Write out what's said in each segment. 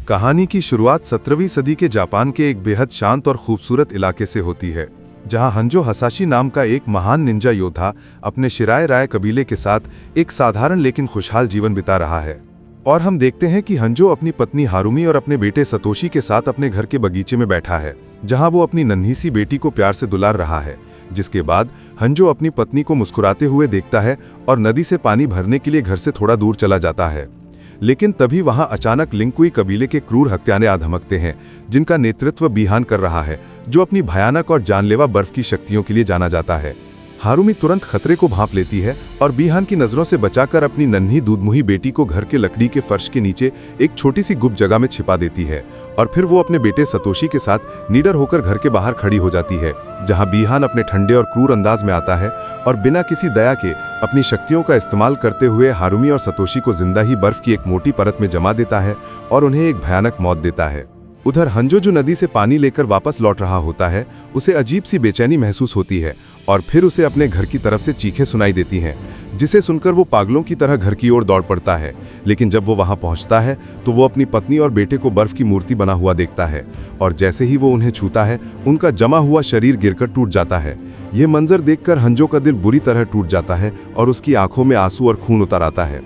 कहानी की शुरुआत 17वीं सदी के जापान के एक बेहद शांत और खूबसूरत इलाके से होती है, जहां हंजो हसाशी नाम का एक महान निंजा योद्धा अपने शिराय राय कबीले के साथ एक साधारण लेकिन खुशहाल जीवन बिता रहा है। और हम देखते हैं कि हंजो अपनी पत्नी हारुमी और अपने बेटे सतोशी के साथ अपने घर के बगीचे में बैठा है, जहां वो अपनी नन्ही सी बेटी को प्यार से दुलार रहा है। जिसके बाद हंजो अपनी पत्नी को मुस्कुराते हुए देखता है और नदी से पानी भरने के लिए घर से थोड़ा दूर चला जाता है। लेकिन तभी वहां अचानक लिंकुई कबीले के क्रूर हत्यारे आ धमकते हैं, जिनका नेतृत्व बीहान कर रहा है, जो अपनी भयानक और जानलेवा बर्फ की शक्तियों के लिए जाना जाता है। हारुमी तुरंत खतरे को भांप लेती है और बीहान की नजरों से बचाकर अपनी नन्ही दूधमुही बेटी को घर के लकड़ी के फर्श के नीचे एक छोटी सी गुप्त जगह में छिपा देती है। और फिर वो अपने बेटे सतोशी के साथ निडर होकर घर के बाहर खड़ी हो जाती है, जहां बीहान अपने ठंडे और क्रूर अंदाज में आता है और बिना किसी दया के अपनी शक्तियों का इस्तेमाल करते हुए हारुमी और सतोशी को जिंदा ही बर्फ की एक मोटी परत में जमा देता है और उन्हें एक भयानक मौत देता है। उधर हंजो जो नदी से पानी लेकर वापस लौट रहा होता है, उसे अजीब सी बेचैनी महसूस होती है और फिर उसे अपने घर की तरफ से चीखें सुनाई देती हैं, जिसे सुनकर वो पागलों की तरह घर की ओर दौड़ पड़ता है। लेकिन जब वो वहां पहुंचता है तो वो अपनी पत्नी और बेटे को बर्फ की मूर्ति बना हुआ देखता है और जैसे ही वो उन्हें छूता है, उनका जमा हुआ शरीर गिरकर टूट जाता है। ये मंजर देखकर हंजो का दिल बुरी तरह टूट जाता है और उसकी आंखों में आंसू और खून उतर आता है।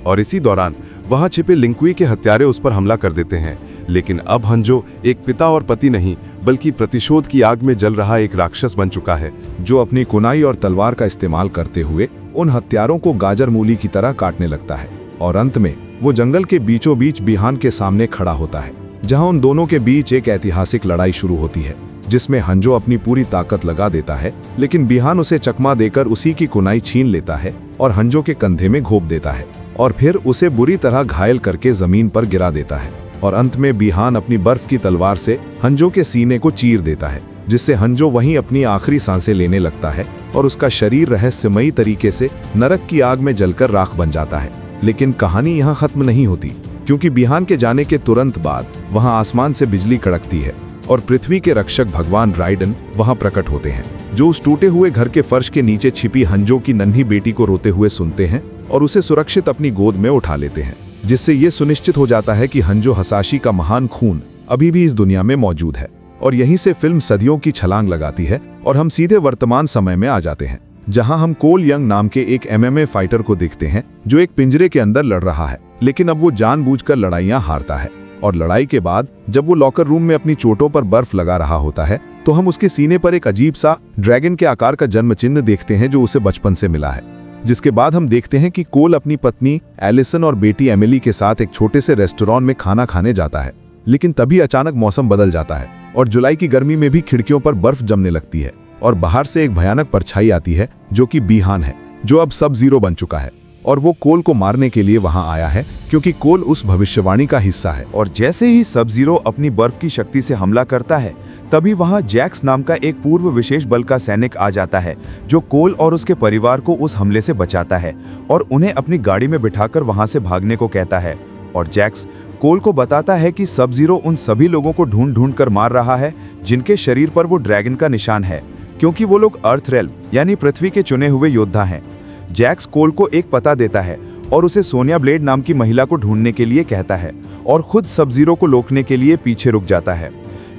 और इसी दौरान वहां छिपे लिंकुई के हत्यारे उस पर हमला कर देते हैं। लेकिन अब हंजो एक पिता और पति नहीं, बल्कि प्रतिशोध की आग में जल रहा एक राक्षस बन चुका है, जो अपनी कुनाई और तलवार का इस्तेमाल करते हुए उन हत्यारों को गाजर मूली की तरह काटने लगता है। और अंत में वो जंगल के बीचों बीच बीहान के सामने खड़ा होता है, जहां उन दोनों के बीच एक ऐतिहासिक लड़ाई शुरू होती है, जिसमें हंजो अपनी पूरी ताकत लगा देता है, लेकिन बीहान उसे चकमा देकर उसी की कुनाई छीन लेता है और हंजो के कंधे में घोंप देता है और फिर उसे बुरी तरह घायल करके जमीन पर गिरा देता है। और अंत में बीहान अपनी बर्फ की तलवार से हंजो के सीने को चीर देता है, जिससे हंजो वहीं अपनी आखिरी सांसें लेने लगता है और उसका शरीर रहस्यमयी तरीके से नरक की आग में जलकर राख बन जाता है। लेकिन कहानी यहाँ खत्म नहीं होती, क्योंकि बीहान के जाने के तुरंत बाद वहां आसमान से बिजली कड़कती है और पृथ्वी के रक्षक भगवान राइडन वहां प्रकट होते हैं, जो उस टूटे हुए घर के फर्श के नीचे छिपी हंजो की नन्ही बेटी को रोते हुए सुनते हैं और उसे सुरक्षित अपनी गोद में उठा लेते हैं, जिससे ये सुनिश्चित हो जाता है कि हंजो हसाशी का महान खून अभी भी इस दुनिया में मौजूद है। और यहीं से फिल्म सदियों की छलांग लगाती है और हम सीधे वर्तमान समय में आ जाते हैं, जहां हम कोल यंग नाम के एक MMA फाइटर को देखते हैं, जो एक पिंजरे के अंदर लड़ रहा है। लेकिन अब वो जानबूझकर लड़ाइयां हारता है और लड़ाई के बाद जब वो लॉकर रूम में अपनी चोटों पर बर्फ लगा रहा होता है, तो हम उसके सीने पर एक अजीब सा ड्रैगन के आकार का जन्म चिन्ह देखते हैं, जो उसे बचपन से मिला है। जिसके बाद हम देखते हैं कि कोल अपनी पत्नी एलिसन और बेटी एमिली के साथ एक छोटे से रेस्टोरेंट में खाना खाने जाता है। लेकिन तभी अचानक मौसम बदल जाता है और जुलाई की गर्मी में भी खिड़कियों पर बर्फ जमने लगती है और बाहर से एक भयानक परछाई आती है, जो कि बीहान है, जो अब सब जीरो बन चुका है और वो कोल को मारने के लिए वहां आया है, क्योंकि कोल उस भविष्यवाणी का हिस्सा है। और जैसे ही सब जीरो अपनी बर्फ की शक्ति से हमला करता है, तभी वहां जैक्स नाम का एक पूर्व विशेष बल का सैनिक आ जाता है, जो कोल और उसके परिवार को उस हमले से बचाता है और उन्हें अपनी गाड़ी में बिठाकर वहां से भागने को कहता है। और जैक्स कोल को बताता है कि सब जीरो उन सभी लोगों को ढूंढ ढूंढ कर मार रहा है, जिनके शरीर पर वो ड्रैगन का निशान है, क्योंकि वो लोग अर्थ रेल्म यानी पृथ्वी के चुने हुए योद्धा हैं। जैक्स कोल को एक पता देता है और उसे सोनिया ब्लेड नाम की महिला को ढूंढने के लिए कहता है और खुद सब जीरो को रोकने के लिए पीछे रुक जाता है,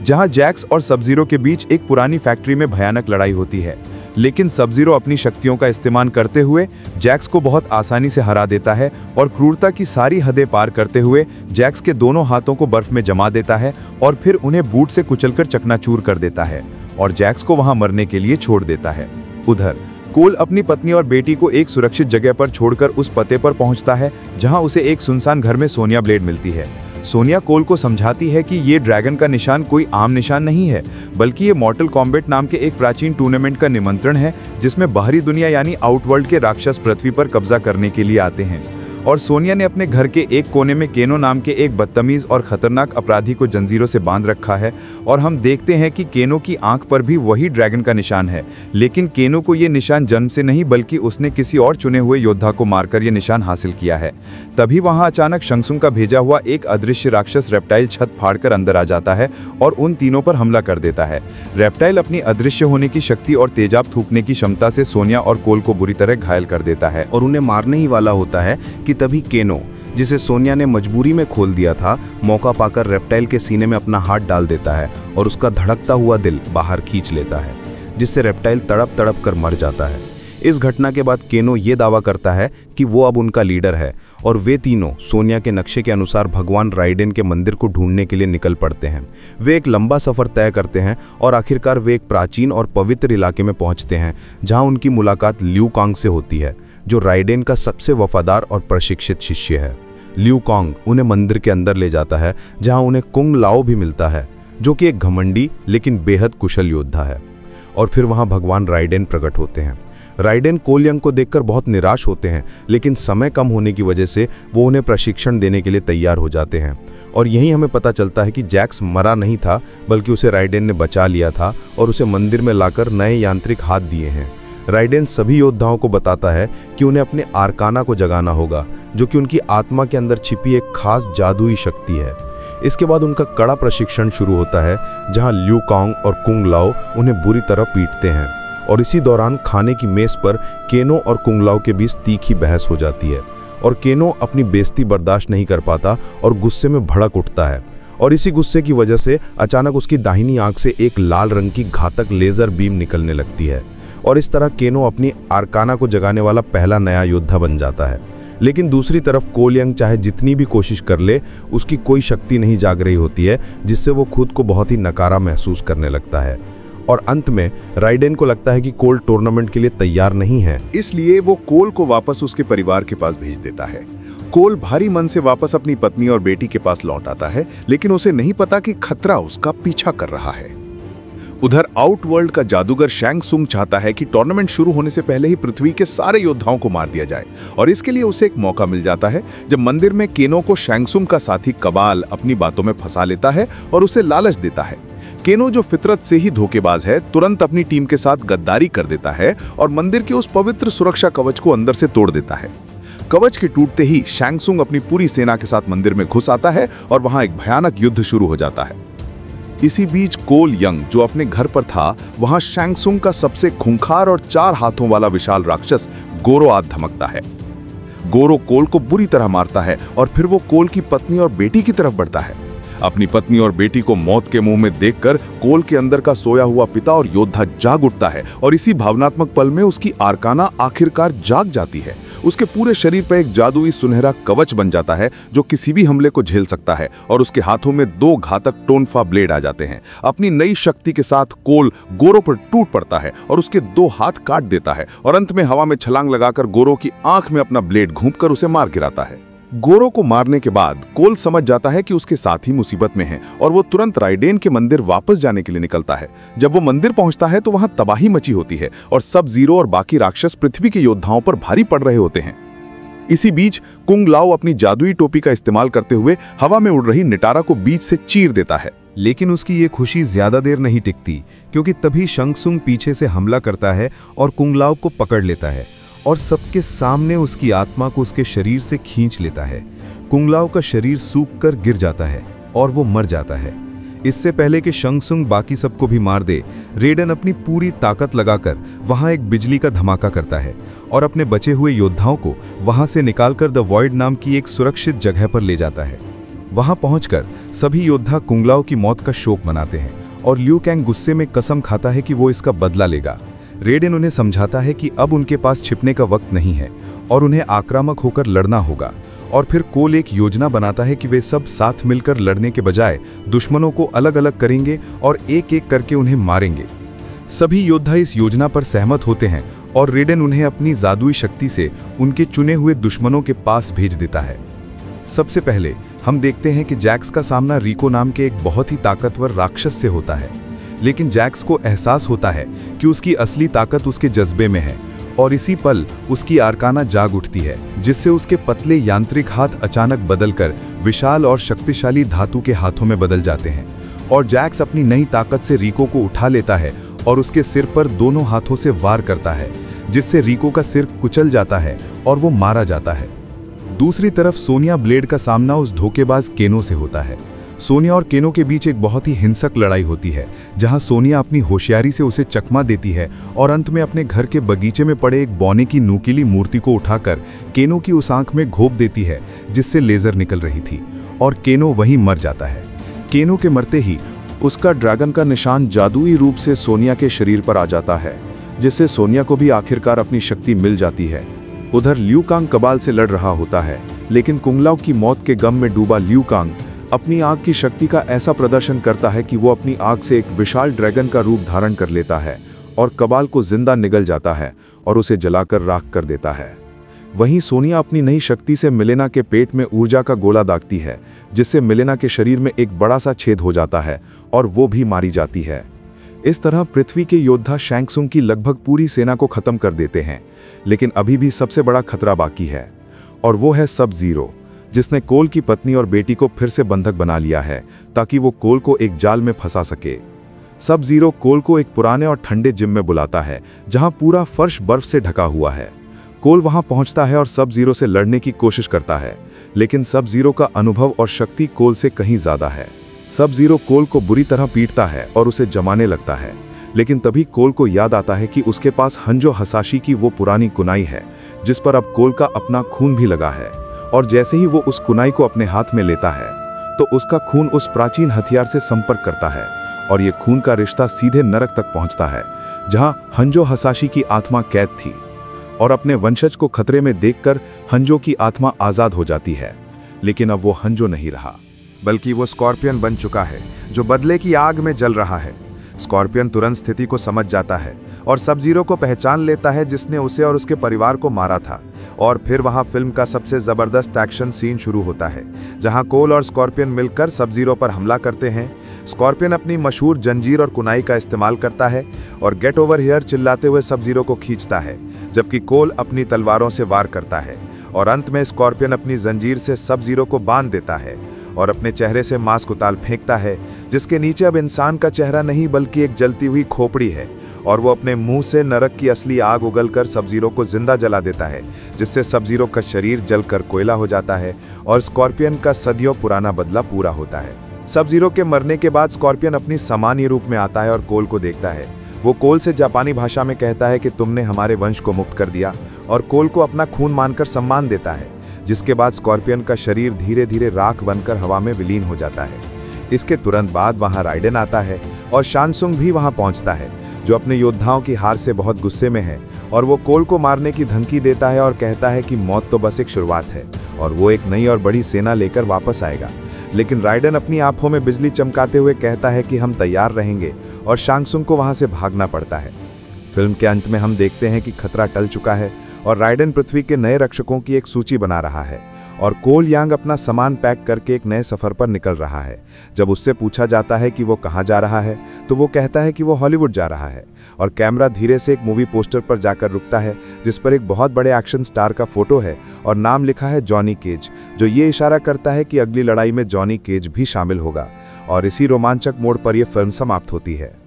जहां जैक्स और सब जीरो के बीच एक पुरानी फैक्ट्री में भयानक लड़ाई होती है। लेकिन सब जीरो अपनी शक्तियों का इस्तेमाल करते हुए जैक्स को बहुत आसानी से हरा देता है और क्रूरता की सारी हदें पार करते हुए जैक्स के दोनों हाथों को बर्फ में जमा देता है और फिर उन्हें बूट से कुचलकर चकनाचूर कर देता है और जैक्स को वहां मरने के लिए छोड़ देता है। उधर कोल अपनी पत्नी और बेटी को एक सुरक्षित जगह पर छोड़कर उस पते पर पहुंचता है, जहां उसे एक सुनसान घर में सोनिया ब्लेड मिलती है। सोनिया कोल को समझाती है कि ये ड्रैगन का निशान कोई आम निशान नहीं है, बल्कि ये मॉर्टल कॉम्बैट नाम के एक प्राचीन टूर्नामेंट का निमंत्रण है, जिसमें बाहरी दुनिया यानी आउटवर्ल्ड के राक्षस पृथ्वी पर कब्जा करने के लिए आते हैं। और सोनिया ने अपने घर के एक कोने में केनो नाम के एक बदतमीज और खतरनाक अपराधी को जंजीरों से बांध रखा है और हम देखते हैं कि केनो की आंख पर भी वही ड्रैगन का निशान है। लेकिन केनो को ये निशान जन्म से नहीं, बल्कि उसने किसी और चुने हुए योद्धा को मारकर ये निशान हासिल किया है। तभी वहां अचानक शंगसुंग का भेजा हुआ एक अदृश्य राक्षस रेप्टाइल छत फाड़कर अंदर आ जाता है और उन तीनों पर हमला कर देता है। रेप्टाइल अपनी अदृश्य होने की शक्ति और तेजाब थूकने की क्षमता से सोनिया और कोल को बुरी तरह घायल कर देता है और उन्हें मारने ही वाला होता है कि तभी केनो, जिसे सोनिया ने मजबूरी में खोल दिया था, मौका पाकर रेप्टाइल के सीने में अपना हाथ डाल देता है और उसका धड़कता हुआ दिल बाहर खींच लेता है, जिससे रेप्टाइल तड़प तड़प कर मर जाता है। इस घटना के बाद केनो ये दावा करता है कि वो अब उनका लीडर है और वे तीनों सोनिया के नक्शे के अनुसार भगवान राइडेन के मंदिर को ढूंढने के लिए निकल पड़ते हैं। वे एक लंबा सफर तय करते हैं और आखिरकार वे एक प्राचीन और पवित्र इलाके में पहुंचते हैं, जहां उनकी मुलाकात ल्यू कांग से होती है, जो राइडेन का सबसे वफादार और प्रशिक्षित शिष्य है। ल्यू कांग उन्हें मंदिर के अंदर ले जाता है, जहां उन्हें कुंग लाओ भी मिलता है, जो कि एक घमंडी लेकिन बेहद कुशल योद्धा है। और फिर वहां भगवान राइडेन प्रकट होते हैं। राइडेन कोल यंग को देखकर बहुत निराश होते हैं, लेकिन समय कम होने की वजह से वो उन्हें प्रशिक्षण देने के लिए तैयार हो जाते हैं। और यहीं हमें पता चलता है कि जैक्स मरा नहीं था, बल्कि उसे राइडेन ने बचा लिया था और उसे मंदिर में लाकर नए यांत्रिक हाथ दिए हैं। राइडेन सभी योद्धाओं को बताता है कि उन्हें अपने आर्काना को जगाना होगा, जो कि उनकी आत्मा के अंदर छिपी एक खास जादुई शक्ति है। इसके बाद उनका कड़ा प्रशिक्षण शुरू होता है, जहां ल्यू कांग और कुंग लाओ उन्हें बुरी तरह पीटते हैं। और इसी दौरान खाने की मेज पर केनो और कुंग लाओ के बीच तीखी बहस हो जाती है और केनो अपनी बेइज्जती बर्दाश्त नहीं कर पाता और गुस्से में भड़क उठता है। और इसी गुस्से की वजह से अचानक उसकी दाहिनी आंख से एक लाल रंग की घातक लेजर बीम निकलने लगती है और इस तरह केनो अपनी आर्काना को जगाने वाला पहला नया योद्धा बन जाता है। लेकिन दूसरी तरफ कोल यंग चाहे जितनी भी कोशिश कर ले, उसकी कोई शक्ति नहीं जाग रही होती है, जिससे वो खुद को बहुत ही नकारा महसूस करने लगता है। और अंत में राइडेन को लगता है कि कोल टूर्नामेंट के लिए तैयार नहीं है, इसलिए वो कोल को वापस उसके परिवार के पास भेज देता है। कोल भारी मन से वापस अपनी पत्नी और बेटी के पास लौट आता है, लेकिन उसे नहीं पता कि खतरा उसका पीछा कर रहा है। उधर आउटवर्ल्ड का जादूगर शैंग सुंग चाहता है कि टूर्नामेंट शुरू होने से पहले ही पृथ्वी के सारे योद्धाओं को मार दिया जाए, और इसके लिए उसे एक मौका मिल जाता है जब मंदिर में केनो को शैंग सुंग का साथी कबाल अपनी बातों में फंसा लेता है और उसे लालच देता है। केनो, जो फितरत से ही धोखेबाज है, तुरंत अपनी टीम के साथ गद्दारी कर देता है और मंदिर के उस पवित्र सुरक्षा कवच को अंदर से तोड़ देता है। कवच के टूटते ही शैंग सुंग अपनी पूरी सेना के साथ मंदिर में घुस आता है और वहां एक भयानक युद्ध शुरू हो जाता है। इसी बीच कोल यंग, जो अपने घर पर था, वहां शैंग सुंग का सबसे खूंखार और 4 हाथों वाला विशाल राक्षस गोरो आ धमकता है। गोरो कोल को बुरी तरह मारता है और फिर वो कोल की पत्नी और बेटी की तरफ बढ़ता है। अपनी पत्नी और बेटी को मौत के मुंह में देखकर कोल के अंदर का सोया हुआ पिता और योद्धा जाग उठता है और इसी भावनात्मक पल में उसकी आर्काना आखिरकार जाग जाती है। उसके पूरे शरीर पर एक जादुई सुनहरा कवच बन जाता है जो किसी भी हमले को झेल सकता है, और उसके हाथों में 2 घातक टोनफा ब्लेड आ जाते हैं। अपनी नई शक्ति के साथ कोल गोरो पर टूट पड़ता है और उसके 2 हाथ काट देता है और अंत में हवा में छलांग लगाकर गोरो की आंख में अपना ब्लेड घूंपकर उसे मार गिराता है। गोरो को मारने के बाद कोल समझ जाता है कि उसके साथी मुसीबत में हैं और वो तुरंत राइडेन के मंदिर वापस जाने के लिए निकलता है। जब वो मंदिर पहुंचता है तो वहां तबाही मची होती है और सब जीरो और बाकी राक्षस पृथ्वी के योद्धाओं पर भारी पड़ रहे होते हैं। इसी बीच कुंग लाओ अपनी जादुई टोपी का इस्तेमाल करते हुए हवा में उड़ रही निटारा को बीच से चीर देता है। लेकिन उसकी ये खुशी ज्यादा देर नहीं टिकती, क्योंकि तभी शंग सुंग पीछे से हमला करता है और कुंग लाओ को पकड़ लेता है और सबके सामने उसकी आत्मा को उसके शरीर से खींच लेता है। कुंग लाओ का शरीर सूख कर गिर जाता है और वो मर जाता है। इससे पहले कि शंग सुंग बाकी सबको भी मार दे, रेडन अपनी पूरी ताकत लगाकर वहां एक बिजली का धमाका करता है और अपने बचे हुए योद्धाओं को वहां से निकालकर द वॉइड नाम की एक सुरक्षित जगह पर ले जाता है। वहां पहुंचकर सभी योद्धा कुंग लाओ की मौत का शोक मनाते हैं और ल्यू कैंग गुस्से में कसम खाता है कि वो इसका बदला लेगा। रेडन उन्हें समझाता है कि अब उनके पास छिपने का वक्त नहीं है और उन्हें आक्रामक होकर लड़ना होगा। और फिर कोल एक योजना बनाता है कि वे सब साथ मिलकर लड़ने के बजाय दुश्मनों को अलग अलग करेंगे और एक एक करके उन्हें मारेंगे। सभी योद्धा इस योजना पर सहमत होते हैं और रेडन उन्हें अपनी जादुई शक्ति से उनके चुने हुए दुश्मनों के पास भेज देता है। सबसे पहले हम देखते हैं कि जैक्स का सामना रिको नाम के एक बहुत ही ताकतवर राक्षस से होता है, लेकिन जैक्स को एहसास होता है कि उसकी असली ताकत उसके जज्बे में है और इसी पल उसकी आर्काना जाग उठती है, जिससे उसके पतले यांत्रिक हाथ अचानक बदलकर विशाल और शक्तिशाली धातु के हाथों में बदल जाते हैं और जैक्स अपनी नई ताकत से रिको को उठा लेता है और उसके सिर पर दोनों हाथों से वार करता है, जिससे रिको का सिर कुचल जाता है और वो मारा जाता है। दूसरी तरफ सोनिया ब्लेड का सामना उस धोखेबाज केनो से होता है। सोनिया और केनो के बीच एक बहुत ही हिंसक लड़ाई होती है, जहां सोनिया अपनी होशियारी से उसे चकमा देती है और अंत में अपने घर के बगीचे में पड़े एक बौने की नुकीली मूर्ति को उठाकर केनो की उस आंख में घोंप देती है जिससे लेजर निकल रही थी, और केनो वहीं मर जाता है। केनो के मरते ही उसका ड्रैगन का निशान जादुई रूप से सोनिया के शरीर पर आ जाता है, जिससे सोनिया को भी आखिरकार अपनी शक्ति मिल जाती है। उधर लियू कांग कबाल से लड़ रहा होता है, लेकिन कुंगलाओ की मौत के गम में डूबा लियू कांग अपनी आग की शक्ति का ऐसा प्रदर्शन करता है कि वो अपनी आग से एक विशाल ड्रैगन का रूप धारण कर लेता है और कबाल को जिंदा निगल जाता है और उसे जलाकर राख कर देता है। वहीं सोनिया अपनी नई शक्ति से मिलेना के पेट में ऊर्जा का गोला दागती है, जिससे मिलेना के शरीर में एक बड़ा सा छेद हो जाता है और वो भी मारी जाती है। इस तरह पृथ्वी के योद्धा शैंग त्सुंग की लगभग पूरी सेना को खत्म कर देते हैं, लेकिन अभी भी सबसे बड़ा खतरा बाकी है, और वो है सब जीरो, जिसने कोल की पत्नी और बेटी को फिर से बंधक बना लिया है ताकि वो कोल को एक जाल में फंसा सके। सब जीरो कोल को एक पुराने और ठंडे जिम में बुलाता है, जहां पूरा फर्श बर्फ से ढका हुआ है। कोल वहां पहुंचता है और सब जीरो से लड़ने की कोशिश करता है, लेकिन सब जीरो का अनुभव और शक्ति कोल से कहीं ज्यादा है। सब जीरो कोल को बुरी तरह पीटता है और उसे जमाने लगता है, लेकिन तभी कोल को याद आता है कि उसके पास हंजो हसाशी की वो पुरानी कुनाई है, जिस पर अब कोल का अपना खून भी लगा है, और जैसे ही वो उस कुनाई को अपने हाथ में लेता है तो उसका खून उस प्राचीन हथियार से संपर्क करता है, और ये खून का रिश्ता सीधे नरक तक पहुंचता है, जहां हंजो हसाशी की आत्मा कैद थी, और अपने वंशज को खतरे में देखकर हंजो की आत्मा आजाद हो जाती है। लेकिन अब वो हंजो नहीं रहा, बल्कि वो स्कॉर्पियन बन चुका है, जो बदले की आग में जल रहा है। स्कॉर्पियन तुरंत स्थिति को समझ जाता है और सब जीरो को पहचान लेता है, जिसने उसे और उसके परिवार को मारा था। और फिर वहां फिल्म का सबसे जबरदस्त एक्शन सीन शुरू होता है, जहां कोल और स्कॉर्पियन मिलकर सब जीरो पर हमला करते हैं। स्कॉर्पियन अपनी मशहूर जंजीर और कुनाई का इस्तेमाल करता है और गेट ओवर हियर चिल्लाते हुए सब जीरो को खींचता है, जबकि कोल अपनी तलवारों से वार करता है, और अंत में स्कॉर्पियन अपनी जंजीर से सब जीरो को बांध देता है और अपने चेहरे से मास्क उतार फेंकता है, जिसके नीचे अब इंसान का चेहरा नहीं बल्कि एक जलती हुई खोपड़ी है, और वो अपने मुंह से नरक की असली आग उगलकर सब जीरो को जिंदा जला देता है, जिससे सब जीरो का शरीर जलकर कोयला हो जाता है और स्कॉर्पियन का सदियों पुराना बदला पूरा होता है। सब जीरो के मरने के बाद स्कॉर्पियन अपनी सामान्य रूप में आता है और कोल को देखता है। वो कोल से जापानी भाषा में कहता है कि तुमने हमारे वंश को मुक्त कर दिया, और कोल को अपना खून मानकर सम्मान देता है, जिसके बाद स्कॉर्पियन का शरीर धीरे धीरे राख बनकर हवा में विलीन हो जाता है। इसके तुरंत बाद वहां राइडेन आता है और शैंग त्सुंग भी वहां पहुंचता है, जो अपने योद्धाओं की हार से बहुत गुस्से में है, और वो कोल को मारने की धमकी देता है और कहता है कि मौत तो बस एक शुरुआत है और वो एक नई और बड़ी सेना लेकर वापस आएगा। लेकिन राइडेन अपनी आंखों में बिजली चमकाते हुए कहता है कि हम तैयार रहेंगे, और शैंग त्सुंग को वहां से भागना पड़ता है। फिल्म के अंत में हम देखते हैं कि खतरा टल चुका है और राइडेन पृथ्वी के नए रक्षकों की एक सूची बना रहा है, और कोल यांग अपना सामान पैक करके एक नए सफर पर निकल रहा है। जब उससे पूछा जाता है कि वो कहाँ जा रहा है, तो वो कहता है कि वो हॉलीवुड जा रहा है, और कैमरा धीरे से एक मूवी पोस्टर पर जाकर रुकता है, जिस पर एक बहुत बड़े एक्शन स्टार का फोटो है और नाम लिखा है जॉनी केज, जो ये इशारा करता है कि अगली लड़ाई में जॉनी केज भी शामिल होगा। और इसी रोमांचक मोड़ पर यह फिल्म समाप्त होती है।